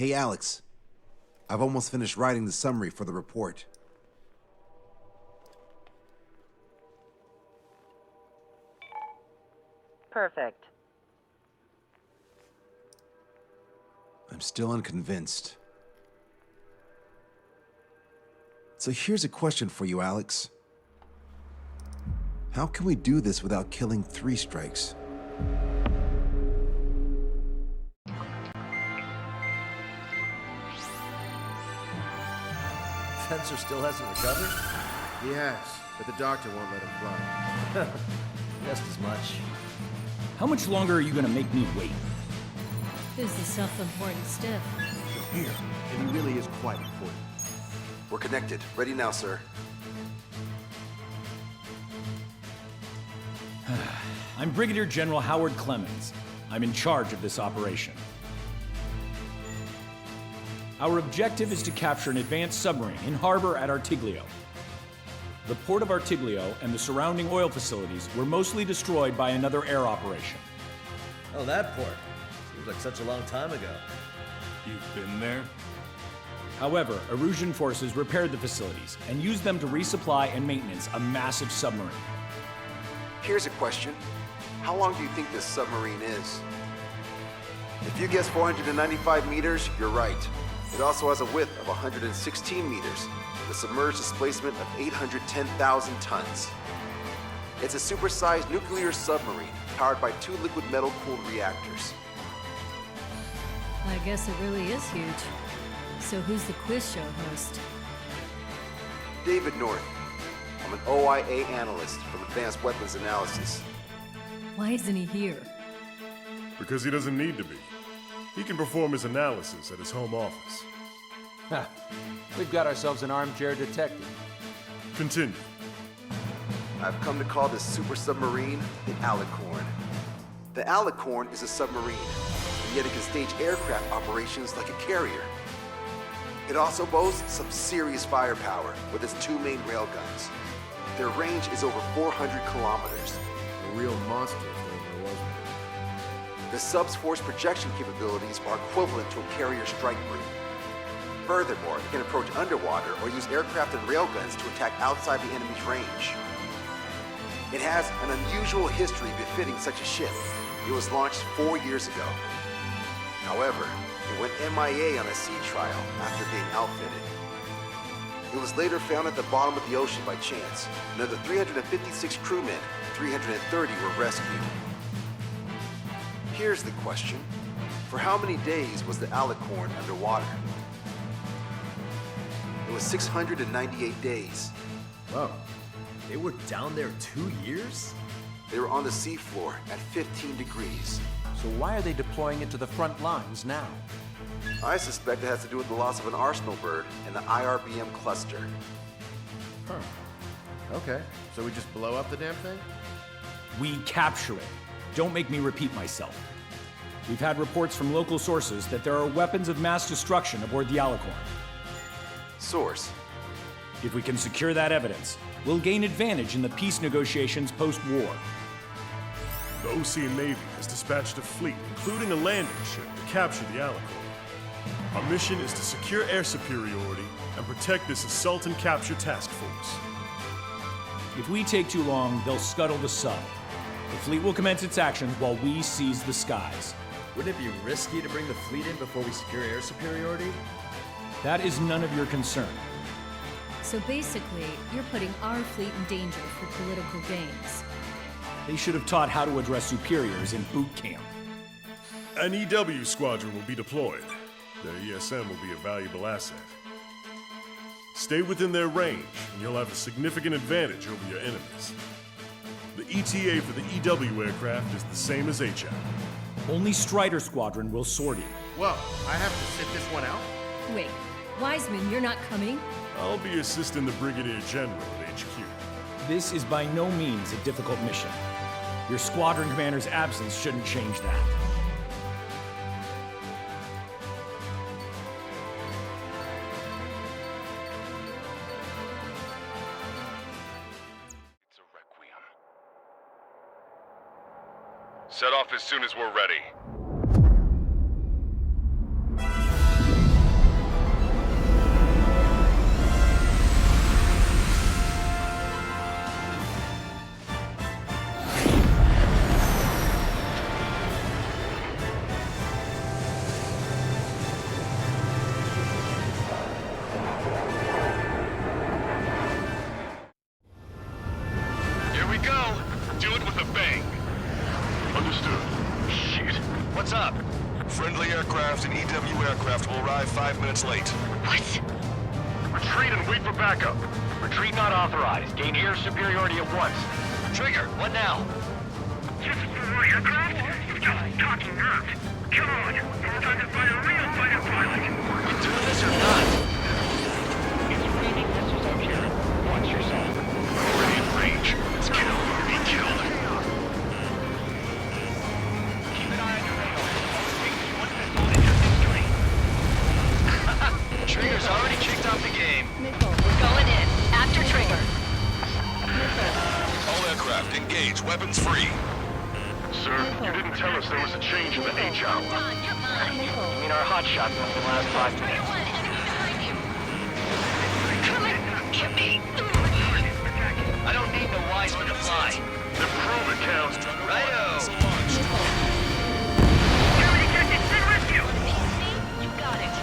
Hey, Alex. I've almost finished writing the summary for the report. Perfect. I'm still unconvinced. So here's a question for you, Alex. How can we do this without killing 3 strikes? Fencer still hasn't recovered? He has, but the doctor won't let him fly. Just as much. How much longer are you gonna make me wait? Who's the self-important stiff? You're here, and he really is quite important. We're connected. Ready now, sir. I'm Brigadier General Howard Clemens. I'm in charge of this operation. Our objective is to capture an advanced submarine in harbor at Artiglio. The port of Artiglio and the surrounding oil facilities were mostly destroyed by another air operation. Oh, that port. Seems like such a long time ago. You've been there? However, Erusean forces repaired the facilities and used them to resupply and maintenance a massive submarine. Here's a question. How long do you think this submarine is? If you guess 495 meters, you're right. It also has a width of 116 meters, with a submerged displacement of 810,000 tons. It's a supersized nuclear submarine powered by 2 liquid metal-cooled reactors. I guess it really is huge. So who's the quiz show host? David North. I'm an OIA analyst from Advanced Weapons Analysis. Why isn't he here? Because he doesn't need to be. He can perform his analysis at his home office. Ha! We've got ourselves an armchair detective. Continue. I've come to call this super submarine the Alicorn. The Alicorn is a submarine, and yet it can stage aircraft operations like a carrier. It also boasts some serious firepower with its 2 main railguns. Their range is over 400 kilometers. A real monster if there was one. The sub's force projection capabilities are equivalent to a carrier strike group. Furthermore, it can approach underwater or use aircraft and railguns to attack outside the enemy's range. It has an unusual history befitting such a ship. It was launched 4 years ago. However, it went MIA on a sea trial after being outfitted. It was later found at the bottom of the ocean by chance, and of the 356 crewmen, 330 were rescued. Here's the question. For how many days was the Alicorn underwater? It was 698 days. Whoa. They were down there 2 years? They were on the seafloor at 15 degrees. So why are they deploying it to the front lines now? I suspect it has to do with the loss of an arsenal bird in the IRBM cluster. Huh. Okay, so we just blow up the damn thing? We capture it. Don't make me repeat myself. We've had reports from local sources that there are weapons of mass destruction aboard the Alicorn. Source. If we can secure that evidence, we'll gain advantage in the peace negotiations post-war. The Osean Navy has dispatched a fleet, including a landing ship, to capture the Alicorn. Our mission is to secure air superiority and protect this assault and capture task force. If we take too long, they'll scuttle the sub. The fleet will commence its actions while we seize the skies. Wouldn't it be risky to bring the fleet in before we secure air superiority? That is none of your concern. So basically, you're putting our fleet in danger for political gains. They should have taught how to address superiors in boot camp. An EW squadron will be deployed. Their ESM will be a valuable asset. Stay within their range, and you'll have a significant advantage over your enemies. The ETA for the EW aircraft is the same as HL. Only Strider Squadron will sort in. Well, I have to sit this one out? Wait, Wiseman, you're not coming? I'll be assisting the Brigadier General at HQ. This is by no means a difficult mission. Your squadron commander's absence shouldn't change that. It's a requiem. Set off as soon as we're ready. Understood. Shit. What's up? Friendly aircraft and EW aircraft will arrive 5 minutes late. What? Retreat and wait for backup. Retreat not authorized. Gain air superiority at once. Trigger, what now? Just for aircraft? You've just talking nerve. Come on, it's time to find a real fighter pilot. You doing this or not? It's raining missiles up here. Watch yourself. Already in range. Let's kill or be killed. Keep an eye on your radar. One missile into this train. Trigger's already kicked off the game. We're going in. After Trigger. All aircraft, engage. Weapons free. Sir, you didn't tell us there was a change in the H hour. You mean our hot shots in the last 5 minutes? Get me. I don't need no Wiseman to fly. Then prove it counts. Righto. Enemy detected. Send rescue. You got it.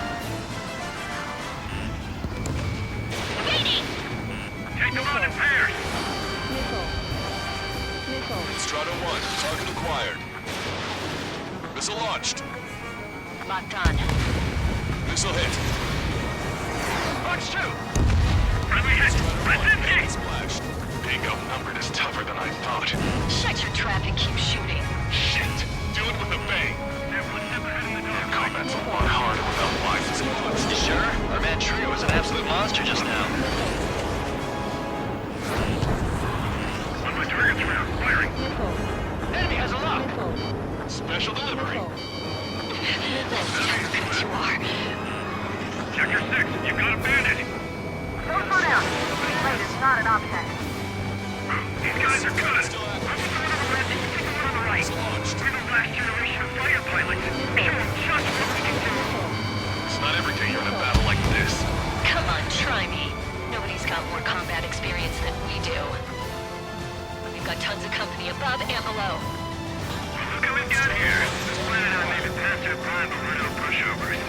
Waiting. Take them out in pairs. Strata 1, target acquired. Missile launched. Locked on. Missile hit. Launch 2. Friendly hit. Present Splashed. Bingo numbered is tougher than I thought. Shut your trap and keep shooting. Shit. Do it with a bang. They're one step ahead in the dog. Combat's a lot harder without license. You sure? Our man Trio was an absolute monster just now. One with targets around. Firing. Enemy has a lock. Special delivery. You are. Checker 6. You've got a bandit. Don't slow down. Being late is not an option. These guys are good. I'm going to the left and take the one on the right. We're the last generation of fighter pilots. Show them just what we can do. It's not every day you're in a battle like this. Come on, try me. Nobody's got more combat experience than we do. We've got tons of company above and below. Look who we've got here. This planet I may be past their prime, but we're no pushovers.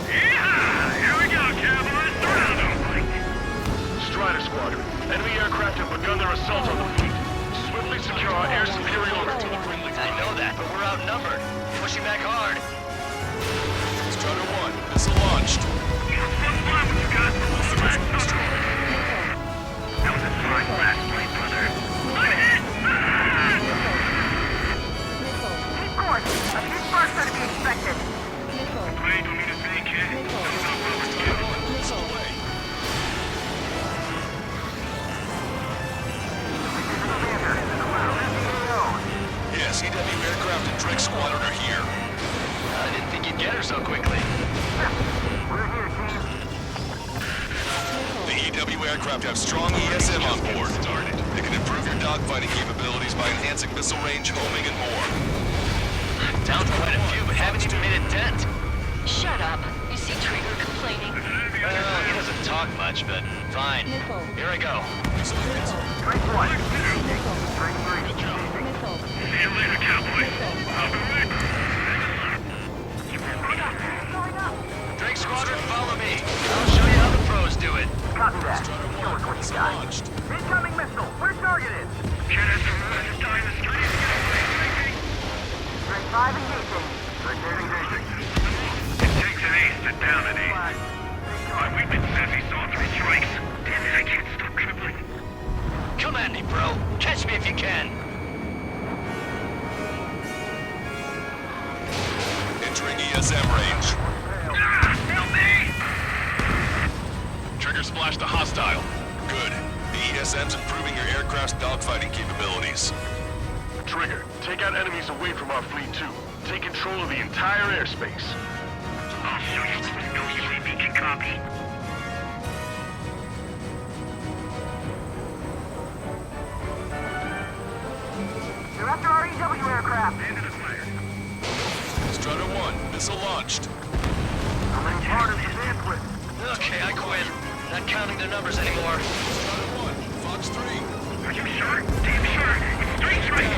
Yeehaw! Here we go, cowboys. Surround them. Strider Squadron. Enemy aircraft have begun their assault on the fleet. Swiftly secure our air superiority to the friendly. I know that, but we're outnumbered. Pushing back hard. Strider 1, missile launched. Have some fun with you guys for the last summer. That was a fine last night, brother. I'm hit! Keep course. A few sparks are to be expected. Afraid for me to say, kid? Missile away. Yes, EW aircraft and Drake Squadron are here. I didn't think you'd get her so quickly. The EW aircraft have strong ESM on board. They can improve your dogfighting capabilities by enhancing missile range, homing, and more. Down quite a few, but haven't even made a dent. Shut up. You see Trigger complaining? Well, he doesn't talk much, but fine. Here I go. Drake 1. Drake 3. See you later, cowboy. I'll be waiting. Drake Squadron, follow me. I'll show you how the pros do it. Copy that. Show us what you got. Launched. Incoming missile. We're targeted. Kid has to run. Just telling the street to get away. Drake 5 engaging. Drake 8 engaging. It takes an ace to down an ace. My weakness heavy saw 3 strikes. Damn it, I can't stop dribbling. Come at me, bro. Catch me if you can. Entering ESM range. Help me! Trigger splashed a hostile. Good. The ESM's improving your aircraft's dogfighting capabilities. Trigger, take out enemies away from our fleet too. Take control of the entire airspace. I'll show you what no UAV can copy. They're after our EW aircraft. Into the fire. Strutter 1, missile launched. I'm in part of the bandwidth. Okay, I quit. Not counting their numbers anymore. Strutter 1, Fox 3. Are you sure? Damn sure. It's 3 straight.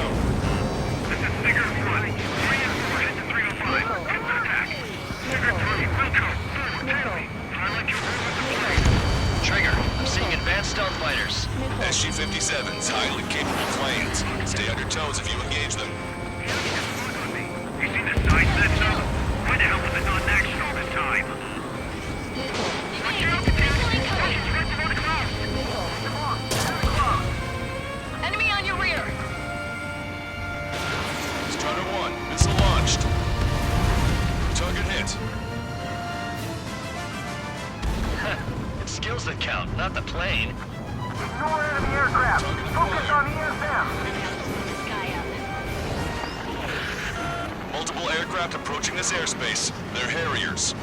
This is Sigurd 1. 3 and 4 head to 305. Instant attack. Sigurd 3, Wilco. Forward, tail me. Silent your movement to plane. Trigger, I'm seeing advanced stealth fighters. SG-57s, highly capable planes. Stay on your toes if you engage them. The enemy is not the plane. Ignore enemy aircraft. Focus on ESM. Sky up. Multiple aircraft approaching this airspace. They're Harriers.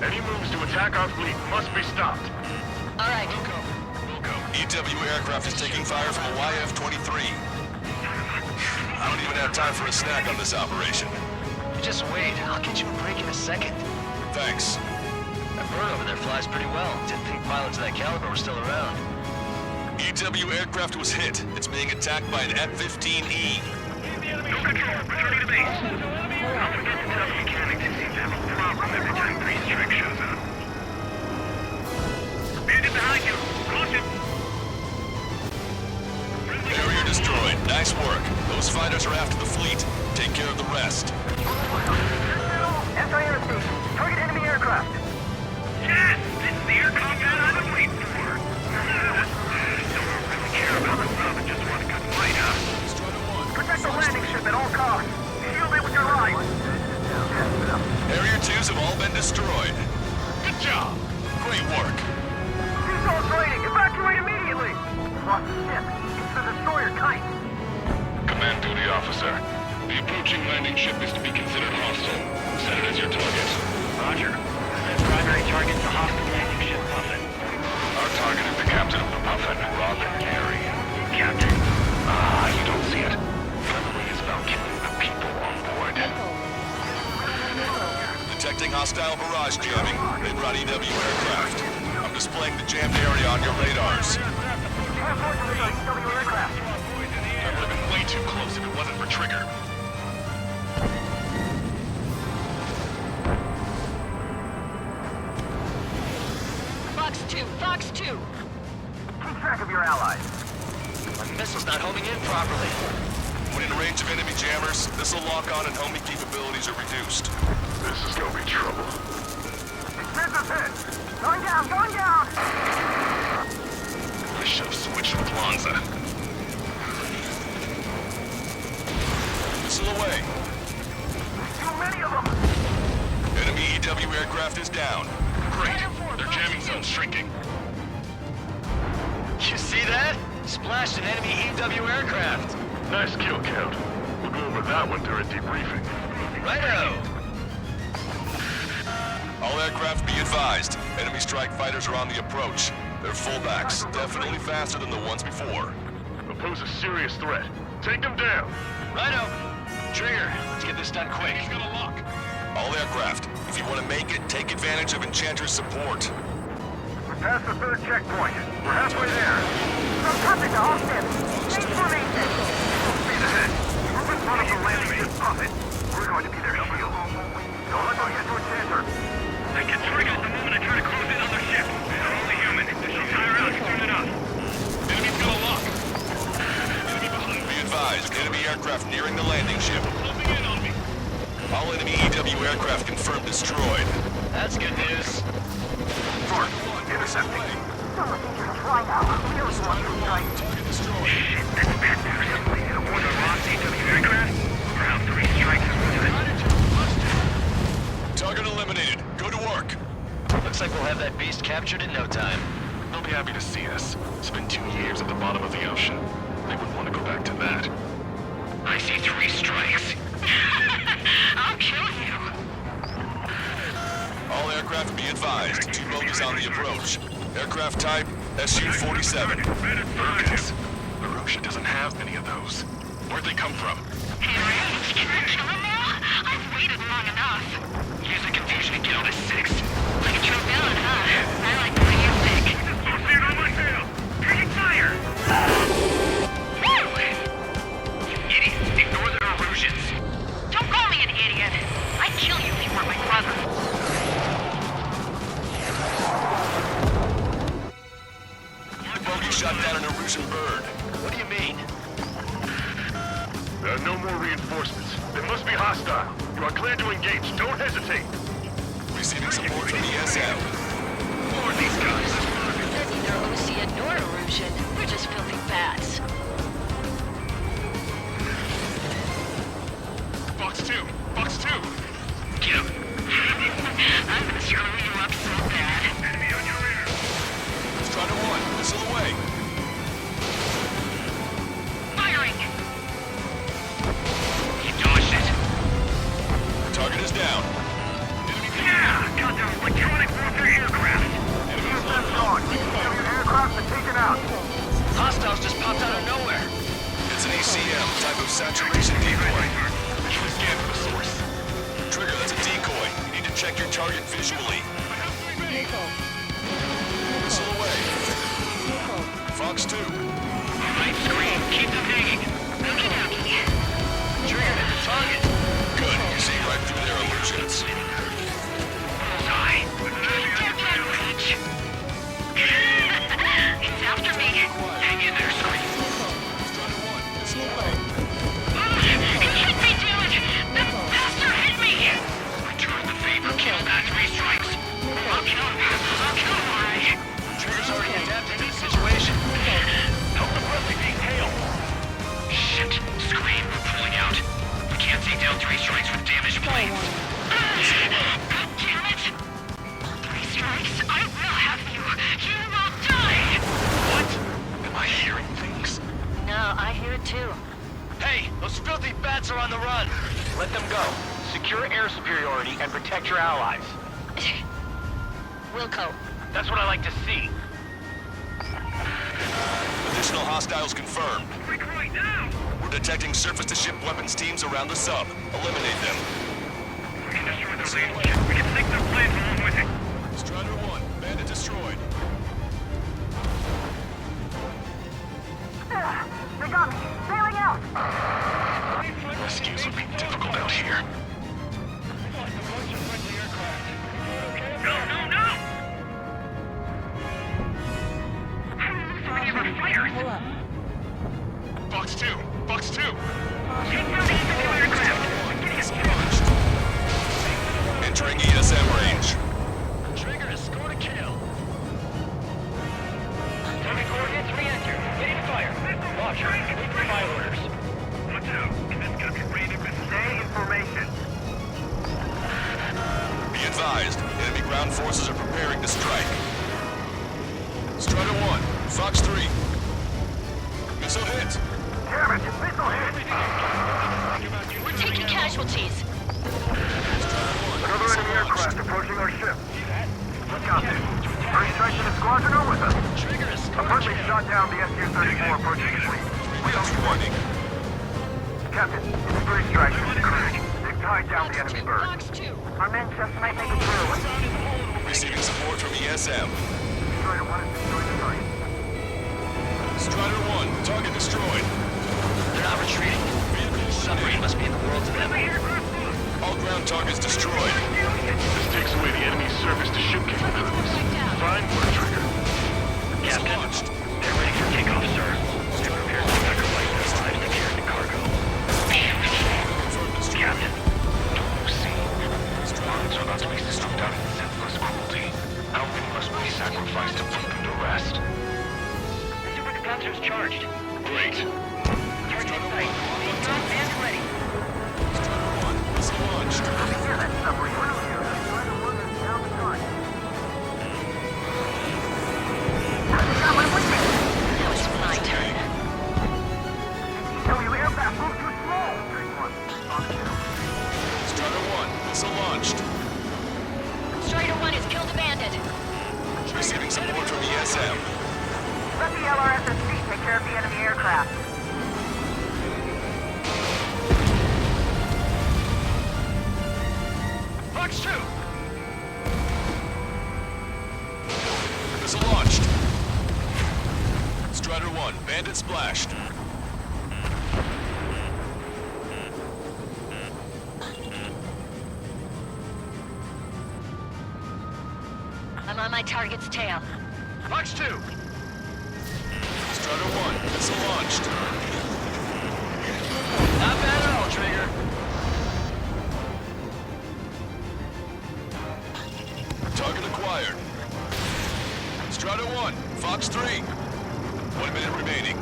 Any moves to attack our fleet must be stopped. All right. EW aircraft is taking fire from a YF-23. I don't even have time for a snack on this operation. Just wait. I'll get you a break in a second. Thanks. That bird over there flies pretty well. Didn't think pilots of that caliber were still around. EW aircraft was hit. It's being attacked by an F-15E. No control. Returning to base. Alpha gets tough mechanics who seem to have a problem every time 3 Strike shows up. Bandit behind you. Caution. Barrier destroyed. Nice work. Those fighters are after the fleet. Take care of the rest. Anti-air station. Target enemy aircraft. Yes! This is the air combat I've been waiting for. Don't really care about the sub and just want a good fight, huh? Protect the landing ship at all costs. Shield it with your life. Harrier 2s have all been destroyed. Good job. Great work. Seagull training. Evacuate immediately. Lost the ship. It's the destroyer type. Command duty officer. The approaching landing ship is to be considered hostile. Set it as your target. Roger. Primary target the hostile landing ship, Puffin. Our target is the captain of the Puffin, Robin Gary. Captain. You don't see it. Friendly is about killing the people on board. Detecting hostile barrage jamming. They brought EW aircraft. I'm displaying the jammed area on your radars. Halfway to the EW aircraft. I would have been way too close if it wasn't for Trigger. Fox 2. Keep track of your allies. My missile's not homing in properly. When in range of enemy jammers, missile lock-on and homing capabilities are reduced. This is gonna be trouble. Expensive hit. Going down, going down. I should have switched with Lanza. Missile away. Too many of them. Enemy EW aircraft is down. Great. Their jamming zone's shrinking. You see that? Splashed an enemy EW aircraft. Nice kill count. We'll go over that one during debriefing. Righto. All aircraft be advised. Enemy strike fighters are on the approach. They're fullbacks, definitely faster than the ones before. They'll pose a serious threat. Take them down. Righto. Trigger, let's get this done quick. He's gonna lock. All aircraft, if you want to make it, take advantage of Enchanter's support. We're past the 3rd checkpoint. We're halfway there. Some contact to all ships. Stay formation. Speed ahead. We're in front of the landing ship Puffin. We're going to be their shield. Don't let them get to Enchanter. They get triggered the moment I try to close in on their ship. They're only human. She'll tire out soon enough. Enemy's gonna lock. Enemy behind. Be advised, enemy aircraft nearing the landing ship. Closing in on me. All enemy EW aircraft confirmed destroyed. That's good news. Fort, intercepting. Some of these are flying out. We don't want to strike. Target destroyed. Shit, that's bad news. One of the lost EW aircraft? Around 3 strikes is Target eliminated. Go to work. Looks like we'll have that beast captured in no time. They'll be happy to see us. It's been 2 years at the bottom of the ocean. They wouldn't want to go back to that. I see 3 strikes. I'll kill you. All aircraft be advised. 2 bogies on the approach. Aircraft type, Su-47. Burgess. Erusean doesn't have many of those. Where'd they come from? Harry, can I kill him now? I've waited long enough. Use the confusion and get on a 6. Like a true villain, huh? I like the way you think. Associate on my tail. Taking fire. Idiots, ignore the Eruseans. Don't call me an idiot. I'd kill you if you weren't my brother. Bogey shot down an Erusean bird. What do you mean? There are no more reinforcements. They must be hostile. You are cleared to engage. Don't hesitate. Receiving support from ESM. More of these guys. They're neither Osean nor Erusean. They're just filthy bats. Box 2. Box 2. Get him. I'm gonna screw you up so bad. Enemy on your rear. Strider 1, missile away. Firing! He dodged it. Target is down. Yeah! Got their electronic warfare aircraft. ESM's gone. Your aircraft are taken out. Hostiles just popped out of nowhere. It's an ECM, type of saturation decoy. Scan for the source. Trigger, that's a decoy. You need to check your target visually. Missile away. Fox 2. Right screen. Keep them hanging. Trigger hit the target. Good, you see right through their illusions. Bullseye. He's after me. Hang in there, screen. Strider 1, missile away. He hit me, damn it! The bastard hit me! Return the favor, kill that 3 strikes. I'll kill Murray. Trigger's already adapted to the situation. Help the Bradley being hailed. Shit, scream, we're pulling out. We can't take down 3 strikes with damaged planes. God damn it! 3 strikes, I will have you. You will die! What? Am I hearing things? No, I hear it too. Hey, those filthy bats are on the run. Let them go. Secure air superiority and protect your allies. Wilco, That's what I like to see. Additional hostiles confirmed. Quick right now! We're detecting surface-to-ship weapons teams around the sub. Eliminate them. We can destroy the range. We can take their planes along with it. Strider 1, bandit destroyed. They got me. Sailing out. This is looking difficult out here. No, no, no! How many of our fighters? Pull up. Fox 2, Fox 2. Take down the infantry aircraft. Getting us Launched. Entering ESM range. Trigger, score to kill. Target coordinates re-enter. Ready to fire. Launcher, wait for my orders. Watch out. It's gonna be raining missiles. Stay in formation. Be advised, enemy ground forces are preparing to strike. Strider 1, Fox 3. Missile hit. Damn it. Missile hit. we're taking casualties. Another enemy aircraft approaching our ship. We got this. 3 strikes in the squadron are with us. Trigger, score to Apparently kill. shot down the SU-34 approaching the fleet. We are warning. Captain, it's 3 strikes in the cruise. They've tied down the enemy bird. Fox 2. Our men just might make it through. Receiving support from ESM. Destroyer 1 has destroyed the target. Strider 1, target destroyed. They're not retreating. Submarine must be in the world to them. All ground targets destroyed. This takes away the enemy's surface-to-ship capabilities. Fine work, Trigger. Missile launched. They're ready for takeoff, sir. They're prepared to sacrifice their lives to carry the cargo. Confirmed destroyed. Captain, don't lose scene. Marines are not to be snuffed out in senseless cruelty. How many must be sacrificed to put them to rest? The supercapacitors charged. Great. Target in sight. Being dropped and ready. Strider 1, missile launched. Yeah, that submarine really is. Destroyer 1 is down the target. Now it's my turn. EW aircraft moved too slow. Strider 1, missile launched. Strider 1 has killed a bandit. Receiving support from ESM. Let the LRSSC take care of the enemy aircraft. Fox 2. Missile launched. Strider 1, bandit splashed. I'm on my target's tail. Fox 2. Strider 1, missile launched. Not bad at all, Trigger. Target acquired. Strider 1, Fox 3. 1 minute remaining.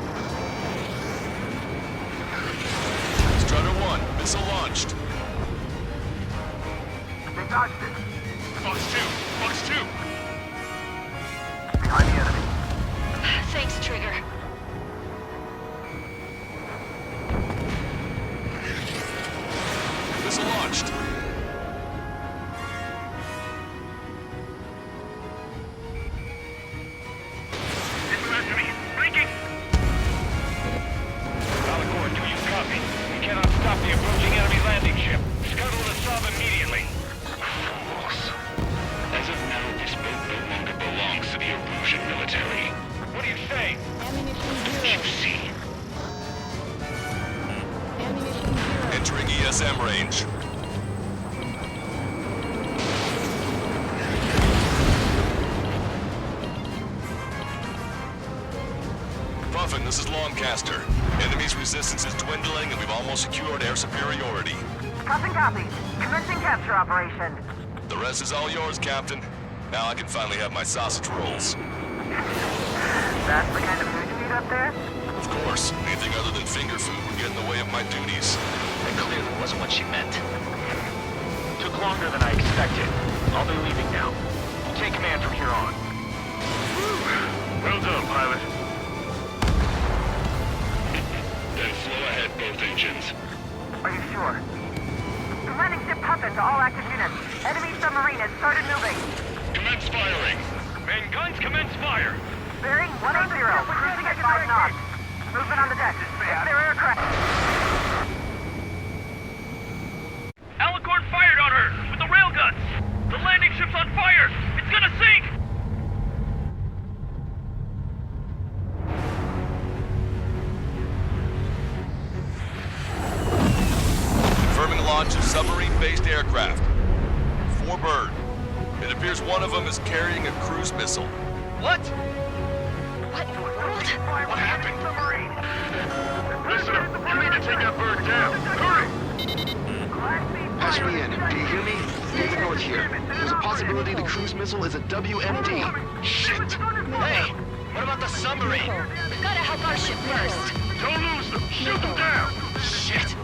Strider 1, missile launched. They dodged it. Fox 2, Fox 2. Behind the enemy. Trigger. Missile launched. Missile after me. Breaking. Alicorn, do you copy? We cannot stop the approaching enemy landing ship. Scuttle the sub immediately. As of now, this boat no longer belongs to the Erusean military. What do you say? You see. Entering ESM range. Puffin, this is Longcaster. Enemy's resistance is dwindling and we've almost secured air superiority. Puffin copy. Commencing capture operation. The rest is all yours, Captain. Now I can finally have my sausage rolls. That's the kind of food you eat up there? Of course, anything other than finger food would get in the way of my duties. That clearly wasn't what she meant. Took longer than I expected. I'll be leaving now. Take command from here on. Well done, pilot. Then slow ahead, both engines. Are you sure? Landing ship Puffin to all active units. Enemy submarine has started moving. Commence firing. Main guns commence fire. Bearing 180, cruising at 5 knots. Movement on the deck. It's their aircraft. Alicorn fired on her with the railguns. The landing ship's on fire. It's gonna sink. Confirming launch of submarine-based aircraft. 4 bird. It appears one of them is carrying a cruise missile. What? What in the world? What happened? Listen up. You need to take that bird down. Hurry! Patch me in. Do you hear me? David North here. There's a possibility the cruise missile is a WMD. Shit! Hey, what about the submarine? We've got to help our ship first. Don't lose them. Shoot them down. Shit!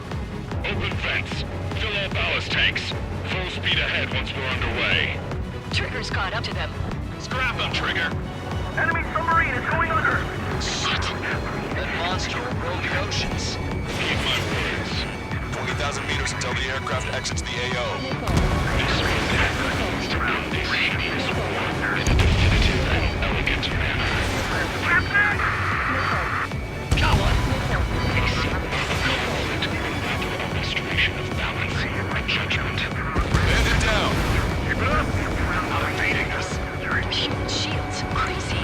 Open vents. Fill all ballast tanks. Full speed ahead once we're underway. Trigger's caught up to them. Scrap them, Trigger. Enemy submarine is going under. Shit! That monster will roll the oceans. Keep my words. 20,000 meters until the aircraft exits the AO. This means the aircraft needs to end this hideous war in a definitive and elegant manner. Captain! Coward! A conflict in lack of orchestration of balance and judgment. Band it down! Keep it up! Not evading us. Human shields. Crazy.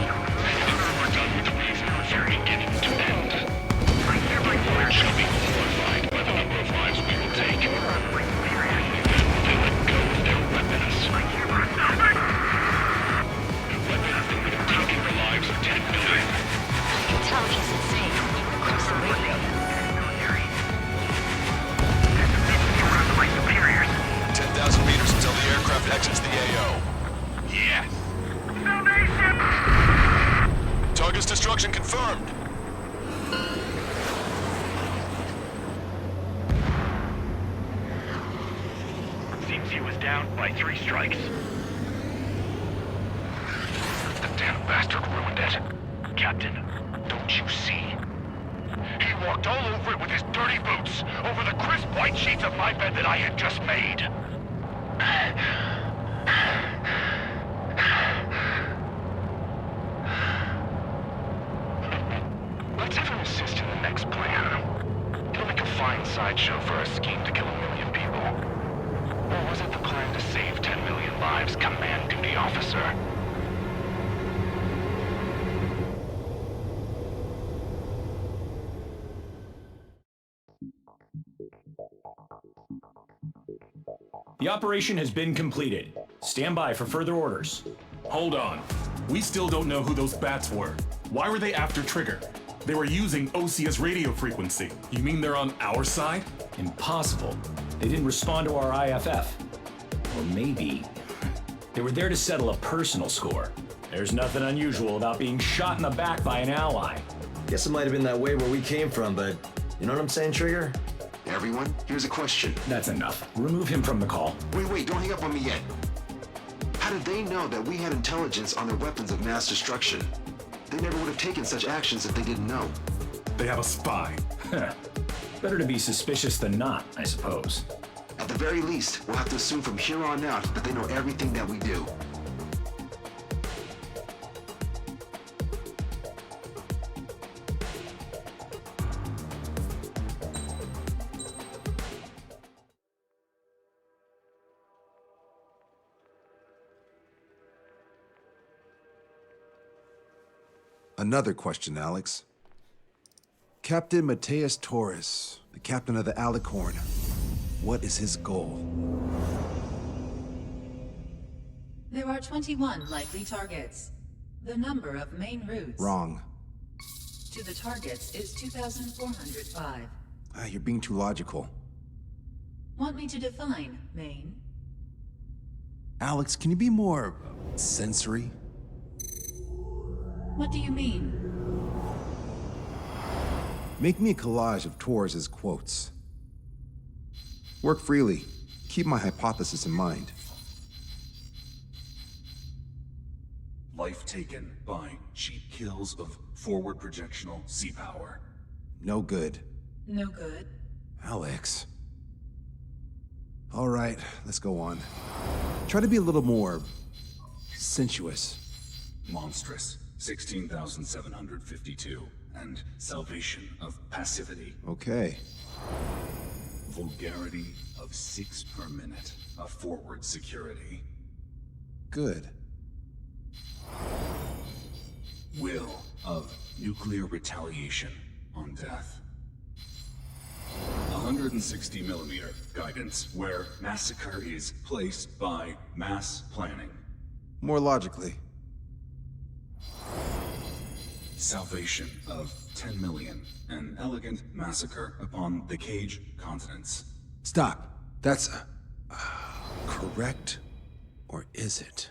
We're done with reason from beginning to end. The world shall be horrified by the number of lives we will take. And then they let go of their weapons. Weapons that would have taken the lives of 10 million. I can tell he's insane. Even across the radio. 10,000 meters until the aircraft exits the AO. Yes! Target's destruction confirmed. Seems he was down by 3 strikes. The damn bastard ruined it. Captain, don't you see? He walked all over it with his dirty boots, over the crisp white sheets of my bed that I had just made. Let's have him assist in the next plan. It'll make a fine sideshow for our scheme to kill 1 million people. Or was it the plan to save 10 million lives, command duty officer? The operation has been completed. Stand by for further orders. Hold on. We still don't know who those bats were. Why were they after Trigger? They were using Osea's radio frequency. You mean they're on our side? Impossible. They didn't respond to our IFF. Or maybe they were there to settle a personal score. There's nothing unusual about being shot in the back by an ally. Guess it might have been that way where we came from, but you know what I'm saying, Trigger? Everyone, here's a question. That's enough. Remove him from the call. Wait, don't hang up on me yet. How did they know that we had intelligence on their weapons of mass destruction? They never would have taken such actions if they didn't know. They have a spy. Better to be suspicious than not, I suppose. At the very least, we'll have to assume from here on out that they know everything that we do. Another question, Alex. Captain Mateus Torres, the captain of the Alicorn. What is his goal? There are 21 likely targets. The number of main routes Wrong. to the targets is 2,405. You're being too logical. Want me to define main? Alex, can you be more sensory? What do you mean? Make me a collage of Torres' quotes. Work freely. Keep my hypothesis in mind. Life taken by cheap kills of forward projectional sea power. No good. No good. Alex. All right, let's go on. Try to be a little more sensuous. Monstrous, 16,752. And salvation of passivity. Okay. Vulgarity of 6 per minute of forward security. Good. Will of nuclear retaliation on death. 160 millimeter guidance where massacre is placed by mass planning. More logically. Salvation of 10 million. An elegant massacre upon the Cage continents. Stop. That's correct, or is it?